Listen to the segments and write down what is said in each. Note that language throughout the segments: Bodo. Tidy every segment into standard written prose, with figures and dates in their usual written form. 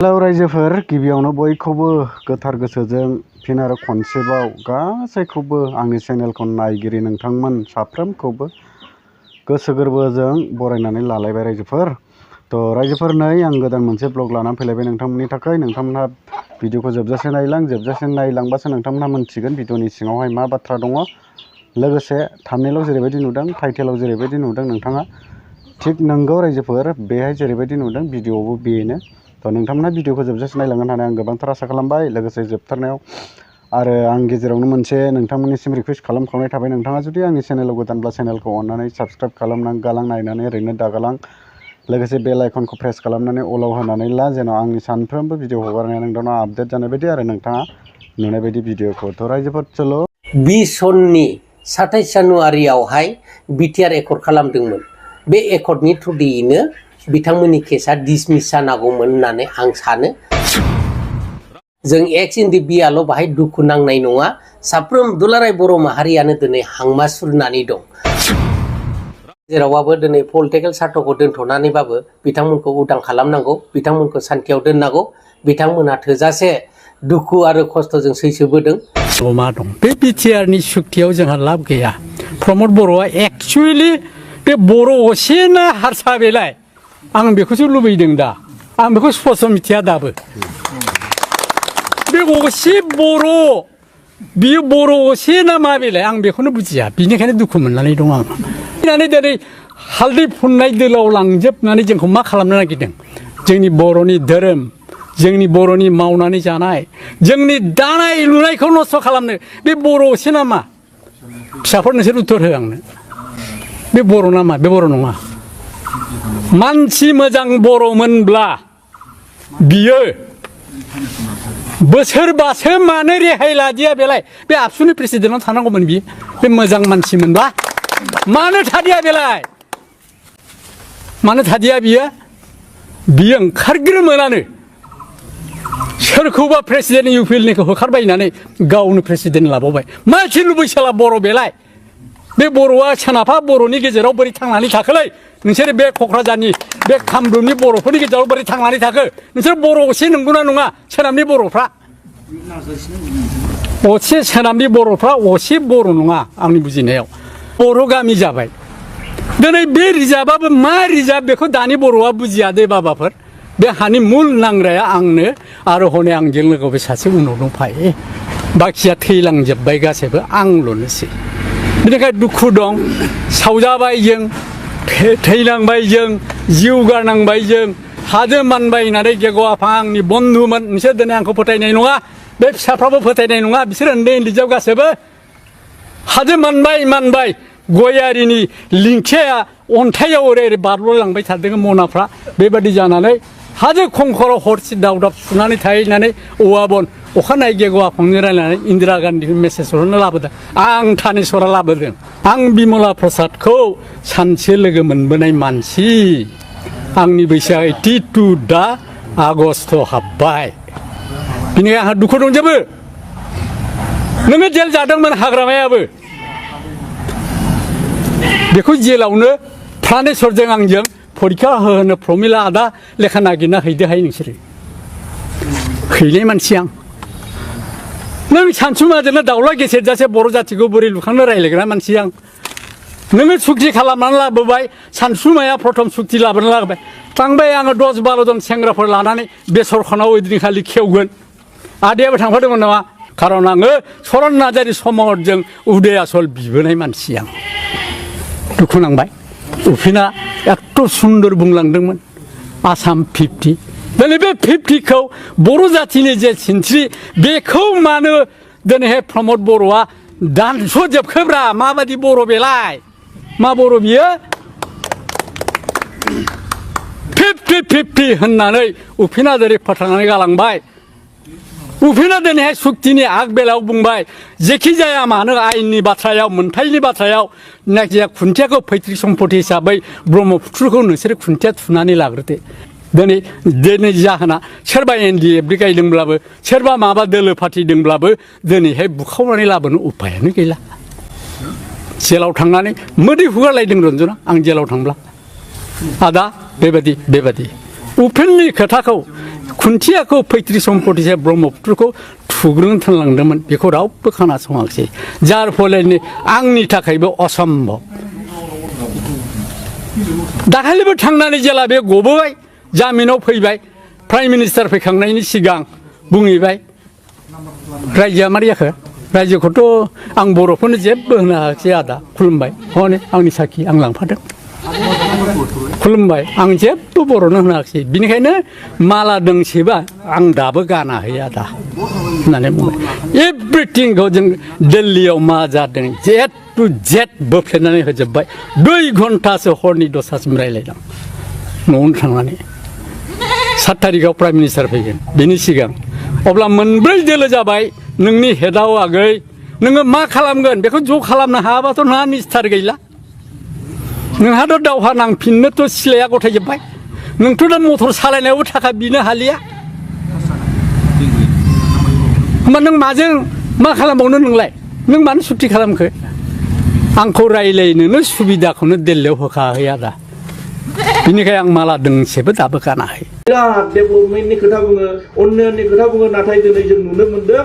हेलौ रायजोफोर गिबियावनो बयखौबो गोथार गोसोजों फिन आरो खनसेबाव गासैखौबो आंनि चेनेलखौ नायगिरि नोंथांमोन साफ्रोमखौबो गोसो गोरबोजों बरायनानै लालायबाय रायजोफोर। रायजोफोर नै आं गोदान मोनसे ब्लग लानानै फैलायबाय नोंथांमोननि थाखाय। नोंथांमोनहा भिडिअखौ जोबजासे नायलांबासो नोंथांमोनहा मोनथिगोन भिडिअनि सिङावहाय मा बाथ्रा दङ। लोगोसे थाम्बनेइलाव जेरैबायदि नुदों, टाइटेलाव जेरैबायदि नुदों नोंथाङा थिग नंगौ रायजोफोर, बेहाय जेरैबायदि नुदों भिडिअआवबो बेनो। नोंथांमोनहा भिडिअखौ जोबजासे नायलांगोन होननानै आं गोबांथार आसा खालामबाय। लोगोसे जोबथारनायाव आरो आं गेजेरावनो मोनसे नोंथांमोननिसिम रिकुवेस्ट खालामखावनाय थाबाय, नोंथाङा जुदि आंनि चेनेलाव गोदानब्ला चेनेलखौ अननानै साबस्क्राइब खालामनानै गालांनायनानै ओरैनो दागालां। लोगोसे बेल आइकनखौ प्रेस खालामनानै अलाव होनानै ला, जेन' आंनि सानफ्रोमबो भिडिअ हगारनाया नोंथांनाव आपडेट जानाय बायदि आरो नोंथाङा नुनाय बायदि भिडिअखौ। रायजोफोर चलो। 20 सननि 27 जानुवारियावहाय बिटिआर एकर्ड खालामदोंमोन। बे एकर्डनि थ्रुयैनो बिथांमोननि केसा डिसमिस जानांगौमोन होननानै आं सानो। जों एक्स इन्डिभियाल बाहाय दुखु नांनाय नङा, साफ्रोम दुलाराय बर' माहारियानो दिनै हांमा सुरनानै दं। जेरावबाबो दिनै पलिटिकेल सार्थखौ दोनथ'नानैबाबो बिथांमोनखौ उदां खालामनांगौ, बिथांमोनखौ सान्थियाव दोननांगौ। बिथांमोनहा थोजासे दुखु आरो खस्थ'जों सैसोबोदों। मा दं बे बिटिआरनि सुक्तियाव जोंहा लाब गैया। प्रमद बर'आ एक्सुवेलि बे बर' असे ना हारसा बेलाय आं बेखौसो लुबैदों दा। आं बेखौ स्पस्ट मिथिया दाबो। बे असे बर' बियो बर' असे ना मा बेलाय आं बेखौनो बुजिया। बिनिखायनो दुखु मोननानै दं आं। दिनै हालदै फुननाय दोलाव लांजोबनानै जोंखौ मा खालामनो नागिरदों? जोंनि बर'नि धोरोम, जोंनि बर'नि मावनानै जानाय, जोंनि दानाय लुनायखौ नस्थ' खालामनो बे बर' असे नामा? फिसाफोर नोंसोर उत्तर हो आंनो। बे बर' नामा? बे बर' नङा। मानसि मोजां बर'मोनब्ला बियो बोसोरबासो मानो रेहाय लादिया बेलाय? बे आबसुनि प्रेसिडेन्टआव थानांगौमोन बियो। बे मोजां मानसिमोनबा मानो थादिया बेलाय? मानो थादिया बियो? बियो ओंखारग्रोमोनानो सोरखौबा प्रेसिडेन्ट इउपिएलनिखौ होखारबायनानै गावनो प्रेसिडेन्ट लाबावबाय। मा खिलु बैसाला बर' बेलाय? बे बर'आ सोनाबहा बर'नि गेजेराव बोरै थांनानै थाखोलै? नोंसोर बे क'क्राझारनि बे कामरुपनि बर'फोरनि गेजेराव बोरै थांनानै थाखो? नोंसोर बर' असे नंगौना नङा? सोनाबनि बर'फ्रा असे, सोनाबनि बर'फ्रा असे बर' नङा आंनि बुजिनायाव। बर' गामि जाबाय। दिनै बे रिजार्भआबो मा रिजार्भ बेखौ दानि बर'आ बुजिया दे बाबाफोर। बे हानि मुल नांग्राया आंनो आरो हनै आंजों लोगोसे सासे उनाव दंफायो। बाखिया थैलांजोब्बाय गासैबो, आंल'नोसै। बेनिखायनो दुखु दं। सावजाबाय जों, थैलांबाय जों, जिउ गारनांबाय जों। हाजो मानबाय होननानै गेग' आफा आंनि बन्धुमोन, नोंसोर दिनै आंखौ फोथायनाय नङा। बे फिसाफ्राबो फोथायनाय नङा। बिसोर उन्दै उन्दैजों गासैबो हाजो मानबाय गयारिनि लिंखिया अन्थाइयाव ओरै बारल'लांबाय थादों मनाफ्रा। बेबादि जानानै हाजो खंखराव हरसे दावदाब सुनानै थाहैनानै औवा बन अखानायै गेग' आफांजों रायलायनानै इन्दिरा गान्धीनि मेसेज हरनो लाबोदों। आं थानेश्वरा लाबोदों। आं बिमला प्रसादखौ सानसे लोगो मोनबोनाय मानसि। आंनि बैसोआ 82 दा आगस्ट हाबबाय। बिनिखायनो आंहा दुखु दंजोबो। नोङो जेल जादोंमोन हाग्रामायाबो। बेखौ जेलावनो प्रानेश्वरजों आंजों फरिखा होनो प्रमिला आदा लेखा नागिरना हैदोहाय नोंसोरो। हैनाय मानसि आं। नों सानसुमाजोंनो दाउला गेसेरजासे बर' जाथिखौ बोरै लुखांनो रायज्लायग्रा मानसि आं। नोङो सुक्ति खालामनानै लाबोबाय, सानसुमाया प्रथम सुक्ति लाबोनानै लाबोबाय। थांबाय आङो 10-12 जन सेंग्राफोर लानानै बेसरखानाव ओइदिनखालि खेवगोन। आदायाबो थांफादोंमोन नामा? खारन आङो चरन नार्जारि समरजों उदय आसल बिबोनाय मानसि आं। दुखु नांबाय। उफिना एथ' सुन्दर बुंलांदोंमोन आसाम 50। दिनै बे 50खौ बर' जाथिनि जे सिनस्रि बेखौ मानो दिनैहाय प्रमद बर'आ दानस'जोबखोब्रा? माबादि बर' बेलाय? मा बर' बियो? 50-50 होननानै उफिना जेरै फोथांनानै गालांबाय। उफिना दिनैहाय सुक्तिनि आग बेलायाव बुंबाय, जेखि जाया मानो आयेननि बाथ्रायाव, मोनथायनि बाथ्रायाव जायखिजाया खुन्थियाखौ पैतृक सम्पति हिसाबै ब्रह्मपुत्रखौ नोंसोरो खुन्थिया थुनानै लाग्रोदो। दिनै जाहोना सोरबा NDFB गायदोंब्लाबो, सोरबा माबा दोलो फाथिदोंब्लाबो दिनैहाय बुखावनानै लाबोनो उपायानो गैला। जेलाव थांनानै मोदै हुगारलायदों रन्जना आं जेलाव थांब्ला। आदा बेबादि उपेननि खोथाखौ खुन्थियाखौ पैतृक सम्पति ब्रह्मपुत्रखौ थुग्रों थोनलांदोंमोन बेखौ रावबो खोनासङाखिसै जार फलनि आंनि थाखायबो असम्भब दाखालिबो थांनानै जेला बे गबोबाय जामिनाव फैबाय प्राइम मिनिस्टार फैखांनायनि सिगां बुंहैबाय रायजोआ मारै जाखो रायजोखौथ' आं बर'फोरनो जेबो होनो हायाखिसै आदा खुलुमबाय हनै आंनि साखि आं लांफादों खुलुमबाय आं जेबो बर'नो होनो हायाखिसै बिनिखायनो माला दोंसेबा आं दाबो गानाखै आदा होननानै बुंबाय एभ्रिथिंखौ जों दिल्लीयाव मा जादों जेट टु जेट बोफ्लेनानै होजोब्बाय 2 घन्टासो हरनि 10टासिम रायज्लायदों न'आवनो थांनानै 7 थारिखआव प्राइम मिनिस्टार फैगोन बिनि सिगां अब्ला मोनब्रै दोलो जाबाय नोंनि हेडआव आगै नोङो मा खालामगोन बेखौ ज' खालामनो हायाबाथ' नोंहा निस्थार गैला नोंहाथ' दावहा नांफिननोथ' सिलाया गथायजोब्बाय नोंथ' दा मटर सालायनायावबो थाखा बिनो हालिया होमबा नों माजों मा खालामबावनो नोंलाय नों मानो सुक्ति खालामखो आंखौ रायलायनोनो सुबिदाखौनो दिल्लीयाव होखायाखै आदा बिनिखाय आं माला दोंसेबो दाबो गानाखै बिराद डेभेलपमेन्टनि खोथा बुङो उन्नयननि खोथा बुङो नाथाय दिनै जों नुनो मोनदों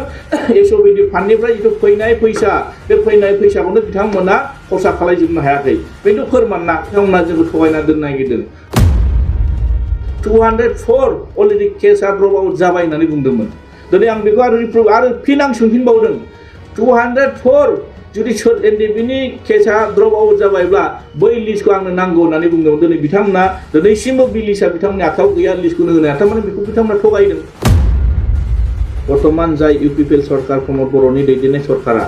एसबिडि फान्डनिफ्राय जिथु फैनाय फैसा बे फैनाय फैसाखौनो बिथांमोना खरसा खालामजोबनो हायाखै बेथ' फोरमान ना बिथांमोना जोंखौ थगायना दोननो नागिरदों 204 अलरेडि केसआ ड्रप आउट जाबाय होननानै बुंदोंमोन दिनै आं बेखौ आरो फिन आं सोंफिनबावदों 204 जुदि बिनि केसआ ड्रप आउट जाबायब्ला बै लिस्टखौ आंनो नांगौ होननानै बुंदोंमोन दिनै बिथांमोना दिनैसिमबो बे लिस्टआ बिथांमोननि आखायाव गैया लिस्टखौनो होनो हाया थारमाने बेखौ बिथांमोना थगायदों बर्तमान जाय इउपिपिएल सरकार प्रमद बर'नि दैदेननाय सरकारा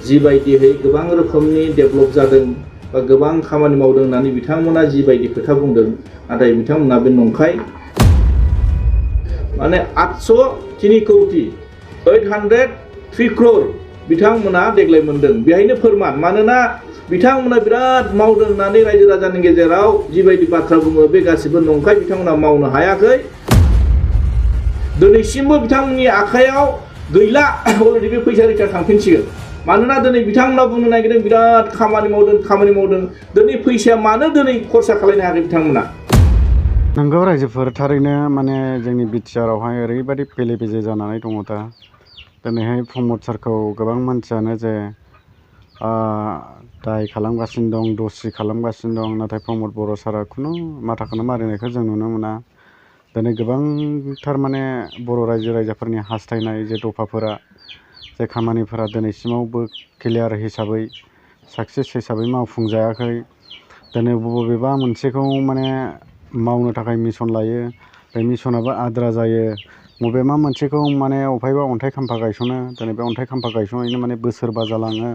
जिबायदियै गोबां रोखोमनि डेभेलप जादों बा गोबां खामानि मावदों होननानै बिथांमोना जिबायदि खोथा बुंदों नाथाय बिथांमोना बे नंखाय माने 803 कौटि 803 क्रर बिथांमोना देग्लाय मोनदों बेहायनो फोरमान मानोना बिथांमोना बिराद मावदों होननानै रायजो राजानि गेजेराव जिबायदि बाथ्रा बुङो बे गासिबो नंखाय बिथांमोना मावनो हायाखै दिनैसिमबो बिथांमोननि आखायाव गैला अलरेडि बे फैसा रिटार्न थांफिनसिगोन मानोना दिनै बिथांमोना बुंनो नागिरदों बिराद खामानि मावदों दिनै फैसाया मानो दिनै खरसा खालामनो हायाखै बिथांमोना नंगौ रायजोफोर थारैनो माने जोंनि बिटिआरआवहाय ओरैबायदि बेले बेजे जानानै दङ दा दिनैहाय प्रमद सारखौ गोबां मानसियानो जे दाय खालामगासिनो दं दसि खालामगासिनो दं नाथाय प्रमद बर' सारा खुनु माथाखौनो मारिनायखौ जों नुनो मोना दिनै गोबांथार माने बर' रायजो राजाफोरनि हास्थायनाय जे दफाफोरा जे खामानिफोरा दिनैसिमावबो क्लियार हिसाबै साक्सेस हिसाबै मावफुंजायाखै दिनै बबेबा मोनसेखौ माने मावनो थाखाय मिशन लायो बे मिशनाबो आद्रा जायो बबेबा मोनसेखौ माने अफायबा अन्थाइ खाम्फा गायसनो दिनै बे अन्थाइ खाम्फा गायसननायनो माने बोसोरबा जालाङो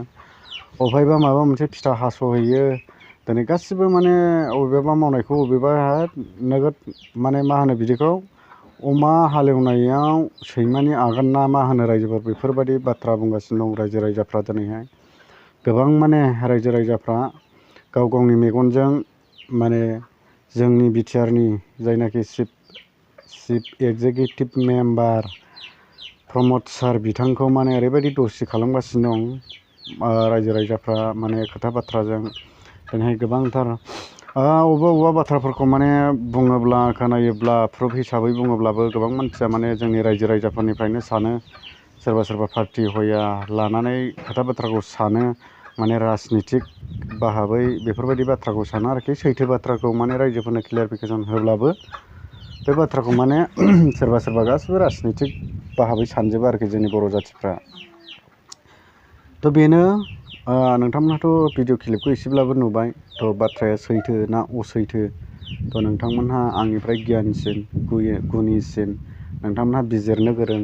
अफायबा माबा मोनसे फिथा हास'हैयो दिनै गासिबो माने अबेबा मावनायखौ अबेबा नोगोद माने मा होनो बिदिखौ अमा हालेवनायाव सैमानि आगान ना मा होनो रायजोफोर बेफोरबायदि बाथ्रा बुंगासिनो दं रायजो राजाफ्रा दिनैहाय गोबां माने रायजो राजाफ्रा गाव गावनि मेगनजों माने जोंनि बिटिआरनि जायनाखि चिफ एक्जिकिउटिभ मेम्बार प्रमद सार बिथांखौ माने ओरैबायदि दसि खालामगासिनो दं रायजो राजाफ्रा माने खोथा बाथ्राजों दिनैहाय गोबांथार अबेबा बाथ्राफोरखौ माने बुङोब्ला खोनायोब्ला प्रुफ हिसाबै बुङोब्लाबो गोबां मानसिया माने जोंनि रायजो राजाफोरनिफ्रायनो सानो सोरबा पार्टि हया लानानै खोथा बाथ्राखौ सानो माने राजनितिक भाबै बेफोरबायदि बाथ्राखौ सानो आरोखि सैथो बाथ्राखौ माने रायजोफोरनो क्लियारिफिकेसन होब्लाबो बे बाथ्राखौ माने सोरबा गासिबो राजनितिक भाबै सानजोबो आरोखि जोंनि बर' जाथिफ्रा थ' बेनो नोंथांमोनहाथ' भिडिअ क्लिपखौ एसेब्लाबो नुबाय थ' बाथ्राया सैथो ना असैथो थ' नोंथांमोनहा आंनिफ्राय गियानिसिन गुनिसिन नोंथांमोनहा बिजिरनो गोरों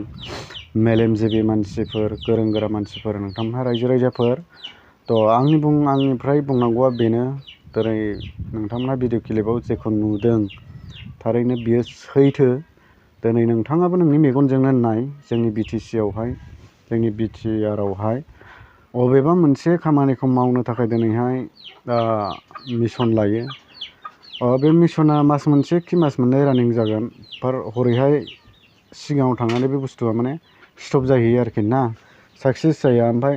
मेलेमजिबि मानसिफोर गोरों गोरा मानसिफोर नोंथांमोनहा रायजो राजाफोर थ' आंनिफ्राय बुंनांगौआ बेनो दिनै नोंथांमोनहा भिडिअ क्लिपाव जेखौ नुदों थारैनो बियो सैथो दिनै नोंथाङाबो नोंनि मेगनजोंनो नाय जोंनि बिटिसिआवहाय जोंनि बिटिआरआवहाय अबेबा मोनसे खामानिखौ मावनो थाखाय दिनैहाय मिशन लायो बे मिशना मास मोनसे कि मास मोननै रानिं जागोन हरैहाय सिगाङाव थांनानै बे बुस्थुआ माने स्टप जाहैयो आरोखि ना साक्सेस जाया ओमफ्राय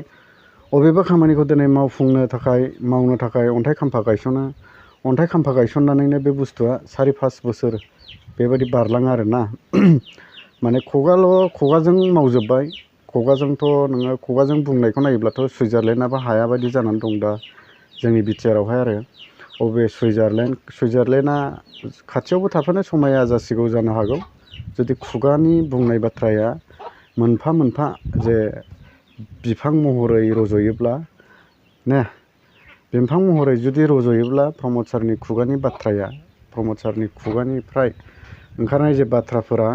अबेबा खामानिखौ दिनै मावनो थाखाय अन्थाइ खाम्फा गायसनो अन्थाइ खाम्फा गायसननानैनो बे बुस्थुआ 4-5 बोसोर बेबायदि बारलाङो आरोना माने खुगाजों मावजोब्बाय खुगाजोंथ' नोङो खुगाजों बुंनायखौ नायोब्लाथ' सुइजारलेण्डआबो हाया बायदि जानानै दं दा जोंनि बिटिआरआवहाय आरो अबे सुइजारलेण्डआ खाथियावबो थाफानो समाया जासिगौ जानो हागौ जुदि खुगानि बुंनाय बाथ्राया मोनफा मोनफा जे बिफां महरै रज'योब्ला ने बिफां महरै जुदि रज'योब्ला प्रमद सारनि खुगानि बाथ्राया प्रमद सारनि खुगानिफ्राय ओंखारनाय जे बाथ्राफोरा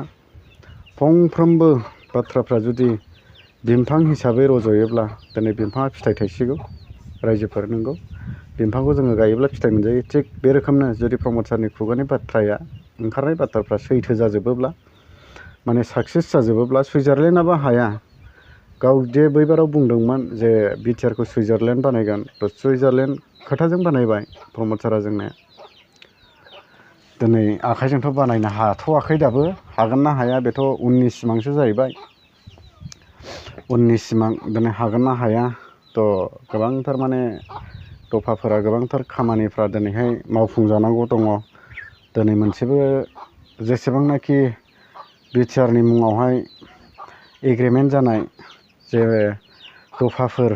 फंफ्रोमबो बाथ्राफ्रा जुदि बिफां हिसाबै रज'योब्ला दिनै बिफाङा फिथाइ थाइसिगौ रायजोफोर नंगौ बिफांखौ जोङो गायोब्ला फिथाइ मोनजायो थिग बे रोखोमनो जुदि प्रमद सारनि खुगानि बाथ्राया ओंखारनाय बाथ्राफ्रा सैथो जाजोबोब्ला माने साक्सेस जाजोबोब्ला सुइजारलेण्डआबो हाया गाव जे बैबाराव बुंदोंमोन जे बिटिआरखौ सुइजारलेण्ड बानायगोन थ' सुइजारलेण्ड खोथाजों बानायबाय प्रमद सारा जोंनो दिनै आखाइजोंथ' बानायनो हाथ'वाखै दाबो हागोन ना हाया बेथ' उननि सिमांसो जाहैबाय उननि सिमां दिनै हागोन ना हाया थ' गोबांथार माने दफाफोरा गोबांथार खामानिफ्रा दिनैहाय मावफुंजानांगौ दङ दिनै मोनसेबो जेसेबांनाखि बिटिआरनि मुङावहाय एग्रिमेन्ट जानाय जे दफाफोर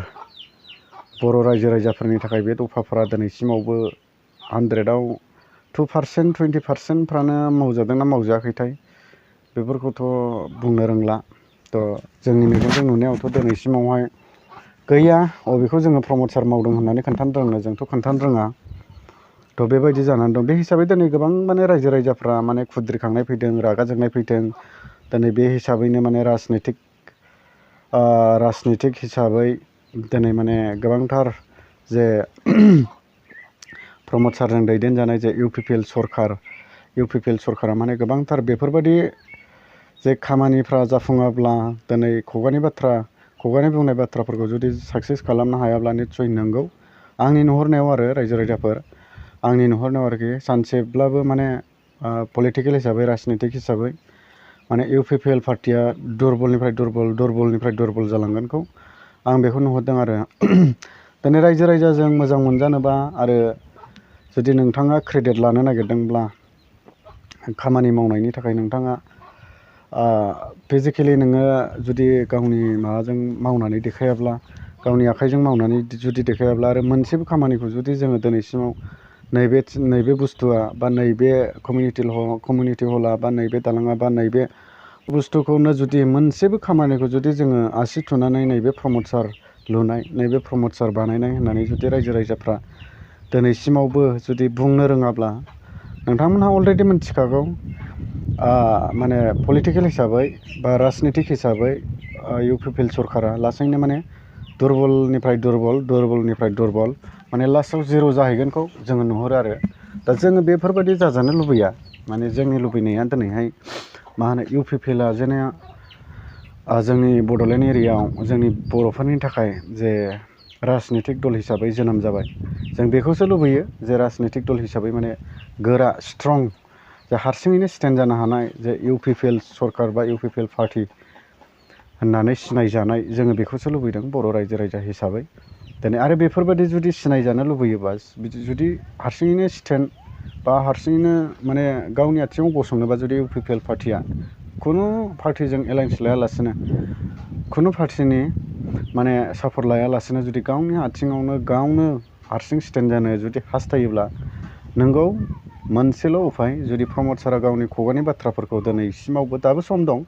बर' रायजो राजाफोरनि थाखाय बे दफाफोरा दिनैसिमावबो 100आव 2% 20%फ्रानो मावजादोंना मावजायाखैथाय बेफोरखौथ' बुंनो रोंला थ' जोंनि मेगनजों नुनायावथ' दिनैसिमावहाय गैया अबेखौ जोङो प्रमद सार मावदों होननानै खोन्थानो रोङो जोंथ' खोन्थानो रोङा थ' बेबायदि जानानै दं बे हिसाबै दिनै गोबां माने रायजो राजाफ्रा माने खुद्रिखांनाय फैदों रागा जोंनाय फैदों दिनै बे हिसाबैनो माने राजनितिक हिसाबै दिनै माने गोबांथार जे प्रमद सारजों दैदेनजानाय जे इउपिपिएल सरखारा माने गोबांथार बेफोरबायदि जे खामानिफ्रा जाफुङाब्ला दिनै खुगानि बुंनाय बाथ्राफोरखौ जुदि साक्सेस खालामनो हायाब्ला निस्सय नंगौ आंनि नुहुरनायाव आरो रायजो राजाफोर आंनि नुहुरनायाव आरोखि सानसेब्लाबो माने पलिटिकेल हिसाबै राजनितिक हिसाबै माने इउपिपिएल पार्टिया दुरबलनिफ्राय दुरबल जालांगोनखौ आं बेखौ नुहुरदों आरो दिनै रायजो राजाजों मोजां मोनजानोबा आरो जुदि नोंथाङा क्रेडिट लानो नागिरदोंब्ला खामानि मावनायनि थाखाय नोंथाङा फिजिकेलि नोङो जुदि गावनि माबाजों मावनानै देखायाब्ला गावनि आखाइजों मावनानै जुदि देखायाब्ला आरो मोनसेबो खामानिखौ जुदि जोङो दिनैसिमाव नैबे बुस्थुआ बा नैबे कमिउनिटि हला बा नैबे दालाङा बा नैबे बुस्थुखौनो जुदि मोनसेबो खामानिखौ जुदि जोङो आसि थुनानै नैबे प्रमद सार लुनाय नैबे प्रमद सार बानायनाय होननानै जुदि रायजो राजाफ्रा दिनैसिमावबो जुदि बुंनो रोङाब्ला नोंथांमोनहा अलरेडि मिथिखागौ माने पलिटिकेल हिसाबै बा राजनितिक हिसाबै इउपिपिएल सरकारा लासैनो माने दुरबलनिफ्राय दुरबल माने लास्टआव जिर' जाहैगोनखौ जोङो नुहुरो आरो दा जोङो बेफोरबायदि जाजानो लुबैया माने जोंनि लुबैनाया दिनैहाय मा होनो इउपिपिएलआ जेने जोंनि बड'लेण्ड एरियायाव जोंनि बर'फोरनि थाखाय जे राजनितिक दल हिसाबै जोनोम जाबाय जों बेखौसो लुबैयो जे राजनितिक दल हिसाबै माने गोरा स्ट्रं जे हारसिङैनो स्टेन्ड जानो हानाय जे इउपिपिएल सरकार बा इउपिपिएल पार्टि होननानै सिनायजानाय जोङो बेखौसो लुबैदों बर' रायजो राजा हिसाबै दिनै आरो बेफोरबायदि जुदि सिनायजानो लुबैयोबा जुदि हारसिङैनो स्टेन्ड बा हारसिङैनो माने गावनि आथिङाव गसंनोबा जुदि इउपिपिएल पार्टिया खुनु पार्टिजों एलायन्स लायालासिनो खुनु पार्टिनि माने सापर्ट लायालासिनो जुदि गावनि आथिङावनो गावनो हारसिं स्टेन्ड जानो जुदि हास्थायोब्ला नोंगौ मोनसेल' उपाय जुदि प्रमद सारा गावनि खुगानि बाथ्राफोरखौ दिनैसिमावबो दाबो सम दं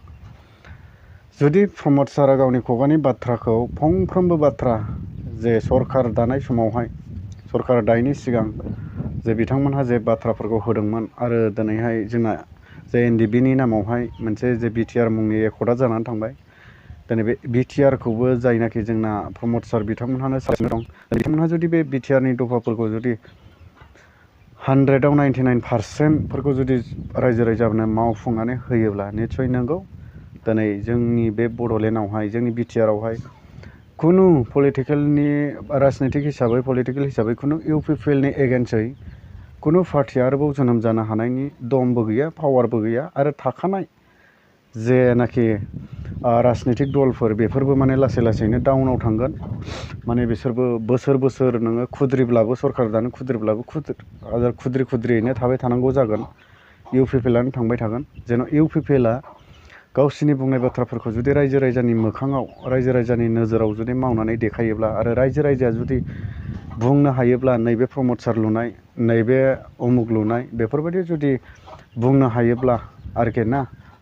जुदि प्रमद सारा गावनि खुगानि बाथ्राखौ फंफ्रोमबो बाथ्रा जे सरकार दानाय समावहाय सरकार दायैनि सिगां जे बिथांमोनहा जे बाथ्राफोरखौ होदोंमोन आरो दिनैहाय जोंना जे एनडिबिनि नामावहाय मोनसे जे बिटिआर मुंनि एकर्डआ जानानै थांबाय दिनै बे बिटिआरखौबो जायनाखि जोंना प्रमद सार बिथांमोनहानो सालायनो दं बिथांमोनहा जुदि बे बिटिआरनि दफाफोरखौ जुदि 100आव 99%फोरखौ जुदि रायजो राजानो मावफुंनानै होयोब्ला निस्सय नंगौ दिनै जोंनि बे बड'लेण्डआवहाय जोंनि बिटिआरआवहाय खुनु राजनितिक हिसाबै खुनु इउपिपिएलनि एगेन्स्टै खुनु पार्टिया आरोबाव जोनोम जानो हानायनि दमबो गैया पावारबो गैया आरो थाखानाय जेनाखि राजनितिक दलफोर बेफोरबो माने लासैनो डाउनाव थांगोन माने बिसोरबो बोसोर नोङो खुद्रिब्लाबो सरकार दानो खुद्रिब्लाबो खुद्रियैनो थाबाय थानांगौ जागोन UPPLआनो थांबाय थागोन जेन' UPPLआ गावसिनि बुंनाय बाथ्राफोरखौ जुदि रायजो राजानि मोखाङाव रायजो राजानि नोजोराव जुदि मावनानै देखायोब्ला आरो रायजो राजाया जुदि बुंनो हायोब्ला नैबे प्रमद लुनाय नैबे उमुक लुनाय बेफोरबायदि जुदि बुंनो हायोब्ला आरोखि ना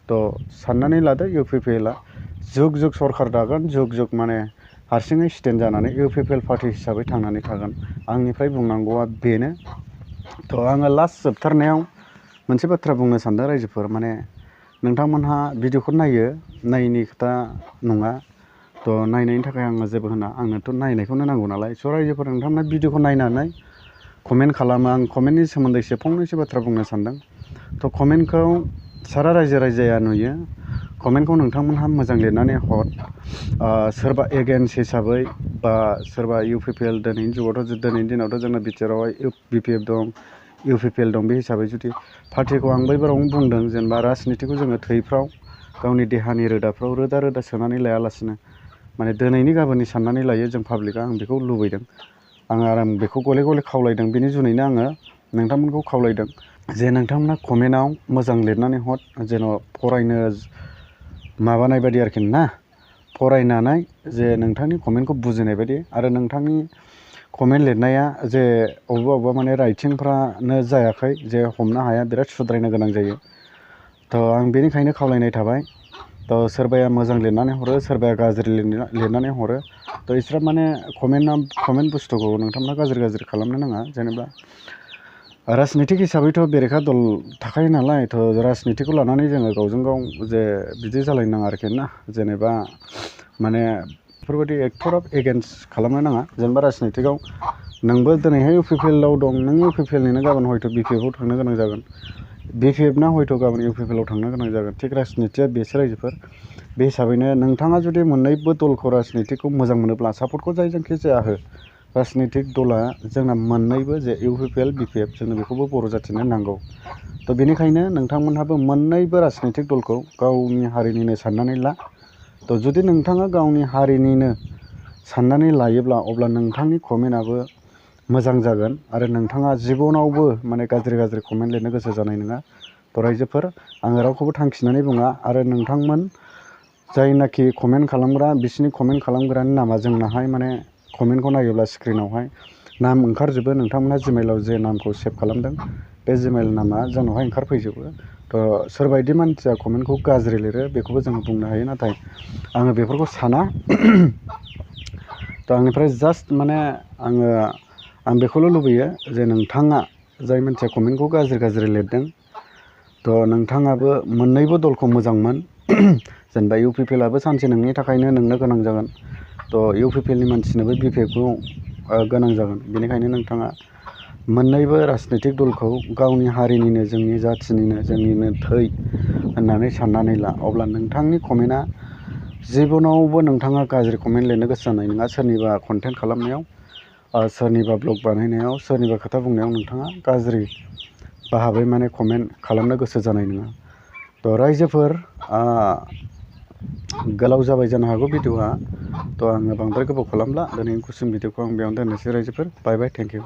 थ' साननानै लादो UPPLआ जुग जुग सरखार दागोन जुग जुग माने हारसिङै स्टेन्ड जानानै UPPL पार्टि हिसाबै थांनानै थागोन आंनिफ्राय बुंनांगौआ बेनो थ' आङो लास्ट जोबथारनायाव मोनसे बाथ्रा बुंनो सानदों रायजोफोर माने नोंथांमोनहा भिडिअखौ नायैनि खोथा नङा थ' नायनायनि थाखाय आङो जेबो होना आंनोथ' नायनायखौनो नांगौ नालाय स' रायजोफोर नोंथांमोना भिडिअखौ नायनानै कमेन्ट खालामो आं कमेन्टनि सोमोन्दै फंनैसो बाथ्रा बुंनो सानदों थ' कमेन्टखौ सारा रायजो राजाया नुयो कमेन्टखौ नोंथांमोनहा मोजां लिरनानै हर सोरबा एगेन्स्ट हिसाबै बा सोरबा UPPL दिनैनि दिनावथ' जोंना बिटिआरआवहाय BPF दं UPPL दं बे हिसाबै जुदि पार्टिखौ आं बैबारावनो बुंदों जेनेबा राजनितिखौ जोङो थैफ्राव गावनि देहानि रोदाफ्राव रोदा सोनानै लायालासिनो माने दिनैनि गाबोननि साननानै लायो जों पाब्लिकआ आं बेखौ लुबैदों आं बेखौ गले गले खावलायदों बेनि जुनैनो आङो नोंथांमोनखौ खावलायदों जे नोंथांमोना कमेन्टआव मोजां लिरनानै हर जेन' फरायनो माबानाय बायदि आरोखि ना फरायनानै जे नोंथांनि कमेन्टखौ बुजिनाय बायदि आरो नोंथांनि कमेन्ट लिरनाया जे अबेबा माने राइटिंफ्रानो जायाखै जे हमनो हाया बिराद सुद्रायनो गोनां जायो थ' आं बेनिखायनो खावलायनाय थाबाय थ' सोरबाया मोजां लिरनानै हरो सोरबाया गाज्रि लिरनानै हरो थ' इसोर माने कमेन्ट बुस्थुखौ नोंथांमोना गाज्रि खालामनो नाङा जेनेबा राजनितिक हिसाबैथ' बेरेखा दल थाखायो नालाय थ' राजनितिखौ लानानै जोङो गावजों गाव जे बिदि जालायनो नाङा आरोखि ना जेनेबा माने बेफोरबायदि एक्ट'राव एगेन्स्ट खालामनो नाङा जेनेबा राजनितिकआव नोंबो दिनैहाय UPPLआव दं नों UPPLनिनो गाबोन हयथ' BPFआव थांनो गोनां जागोन BPFना हयथ' गाबोन UPPLआव थांनो गोनां जागोन थिग राजनितिया बेसो रायजोफोर बे हिसाबैनो नोंथाङा जुदि मोननैबो दलखौ राजनितिकखौ मोजां मोनोब्ला सापर्टखौ जायजोंखि जाया हो राजनितिक दला जोंना मोननैबो जे UPPL BPF जोंनो बेखौबो बर' जाथिनो नांगौ थ' बेनिखायनो नोंथांमोनहाबो मोननैबो राजनितिक दलखौ गावनि हारिनिनो साननानै ला थ' जुदि नोंथाङा गावनि हारिनिनो साननानै लायोब्ला अब्ला नोंथांनि कमेन्टआबो मोजां जागोन आरो नोंथाङा जिबनावबो माने गाज्रि कमेन्ट लिरनो गोसो जानाय नङा थ' रायजोफोर आङो रावखौबो थांखिनानै बुङा आरो नोंथांमोन जायनाखि कमेन्ट खालामग्रा बिसिनि कमेन्ट खालामग्रानि नामा जोंनाहाय माने कमेन्टखौ नायोब्ला स्क्रिनावहाय नाम ओंखारजोबो नोंथांमोना जिमेइलाव जे नामखौ सेभ खालामदों बे जिमेइल नामा जोंनावहाय ओंखारफैजोबो थ' सोरबायदि मानसिया कमेन्टखौ गाज्रि लिरो बेखौबो जोङो बुंनो हायो नाथाय आङो बेफोरखौ साना थ' आंनिफ्राय जास्ट माने आं बेखौल' लुबैयो जे नोंथाङा जाय मानसिया कमेन्टखौ गाज्रि लिरदों थ' नोंथाङाबो मोननैबो दलखौ मोजां मोन जेनेबा UPPLआबो सानसे नोंनि थाखायनो नोंनो गोनां जागोन थ' UPPLनि मानसिनोबो BPFखौ गोनां जागोन बेनिखायनो नोंथाङा मोननैबो राजनितिक दलखौ गावनि हारिनिनो जोंनि जाथिनिनो जोंनिनो थै होननानै साननानै ला अब्ला नोंथांनि कमेन्टआ जिबनावबो नोंथाङा गाज्रि कमेन्ट लिरनो गोसो जानाय नङा सोरनिबा कन्टेन्ट खालामनायाव सोरनिबा ब्लग बानायनायाव सोरनिबा खोथा बुंनायाव नोंथाङा गाज्रि भाबै माने कमेन्ट खालामनो गोसो जानाय नङा थ' रायजोफोर गोलाव जाबाय जानो हागौ भिडिअआ थ' आङो बांद्राय गोबाव खालामला दिनै गुसुं भिडिअखौ आं बेयावनो दोननोसै रायजोफोर बाय थेंक इउ